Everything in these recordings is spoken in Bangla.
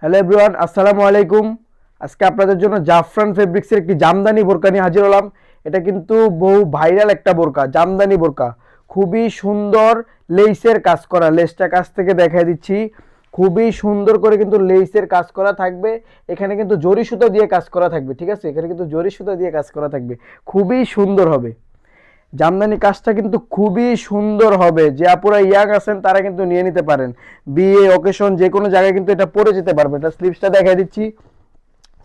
হ্যালো এভরিওয়ান, আসসালামু আলাইকুম। আজকে আপনাদের জন্য জাফরান ফেব্রিক্সের একটি জামদানি বোরকা নিয়ে হাজির হলাম। এটা কিন্তু বহু ভাইরাল একটা বোরকা, জামদানি বোরকা। খুবই সুন্দর লেসের কাজ করা, লেসটা কাছ থেকে দেখাই দিচ্ছি। খুবই সুন্দর করে কিন্তু লেসের কাজ করা থাকবে। এখানে কিন্তু জরি সুতা দিয়ে কাজ করা থাকবে, ঠিক আছে? এখানে কিন্তু জরি সুতা দিয়ে কাজ করা থাকবে, খুবই সুন্দর হবে। জামদানি কাজটা কিন্তু খুবই সুন্দর হবে। যে আপুরা ইয়াং আছেন তারা কিন্তু নিয়ে নিতে পারেন। বিয়ে অকেশন যে কোনো জায়গায় কিন্তু এটা পরে যেতে পারবে। এটা স্লিভসটা দেখাই দিচ্ছি।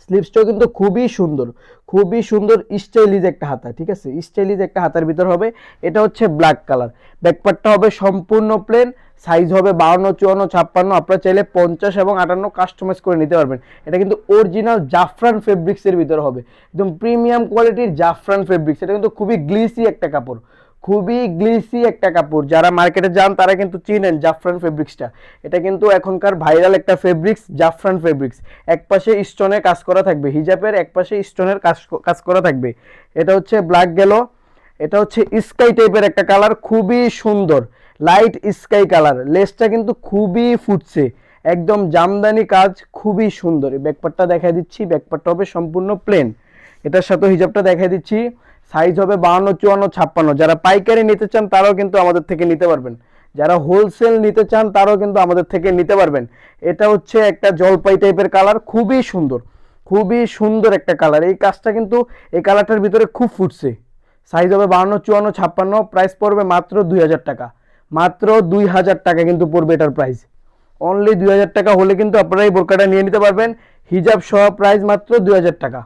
স্লিভসটাও কিন্তু খুবই সুন্দর, খুবই সুন্দর স্টাইলিজ একটা হাতা, ঠিক আছে? স্টাইলিজ একটা হাতার ভিতর হবে। এটা হচ্ছে ব্ল্যাক কালার। ব্যাকপার্টটা হবে সম্পূর্ণ প্লেন। সাইজ হবে 52, 54, 56। আপনারা চাইলে 50 এবং 58 কাস্টমাইজ করে নিতে পারবেন। এটা কিন্তু অরিজিনাল জাফরান ফেব্রিক্সের ভিতর হবে, একদম প্রিমিয়াম কোয়ালিটির জাফরান ফেব্রিক্স। এটা কিন্তু খুবই গ্লিসি একটা কাপড়, খুবই গ্লিসি একটা কাপড়। যারা মার্কেটে যান তারা কিন্তু চিনেন জাফরান ফেব্রিক্সটা। এটা কিন্তু এখনকার ভাইরাল একটা ফেব্রিক্স, জাফরান ফেব্রিক্স। একপাশে স্টোনের কাজ করা থাকবে, হিজাবের একপাশে স্টোনের কাজ করা থাকবে। এটা হচ্ছে ব্ল্যাক গেল। এটা হচ্ছে স্কাই টাইপের একটা কালার, খুবই সুন্দর লাইট স্কাই কালার। লেসটা কিন্তু খুবই ফুটছে, একদম জামদানি কাজ, খুবই সুন্দর। এই ব্যাকপার্টটা দেখাই দিচ্ছি। ব্যাকপার্টটা হবে সম্পূর্ণ প্লেন। এটার সাথে হিজাবটা দেখাই দিচ্ছি। সাইজ হবে 52, 54, 56। যারা পাইকারি নিতে চান তারাও কিন্তু আমাদের থেকে নিতে পারবেন। যারা হোলসেল নিতে চান তারাও কিন্তু আমাদের থেকে নিতে পারবেন। এটা হচ্ছে একটা জলপাই টাইপের কালার, খুবই সুন্দর, খুবই সুন্দর একটা কালার। এই কাজটা কিন্তু এই কালারটার ভিতরে খুব ফুটছে। সাইজ হবে 52, 54, 56। প্রাইস পড়বে মাত্র 2000 টাকা। মাত্র 2000 টাকা কিন্তু পড়বে এটার প্রাইস। অনলি 2000 টাকা হলে কিন্তু আপনারা এই বোরকাটা নিয়ে নিতে পারবেন। হিজাব সহ প্রাইস মাত্র 2000 টাকা।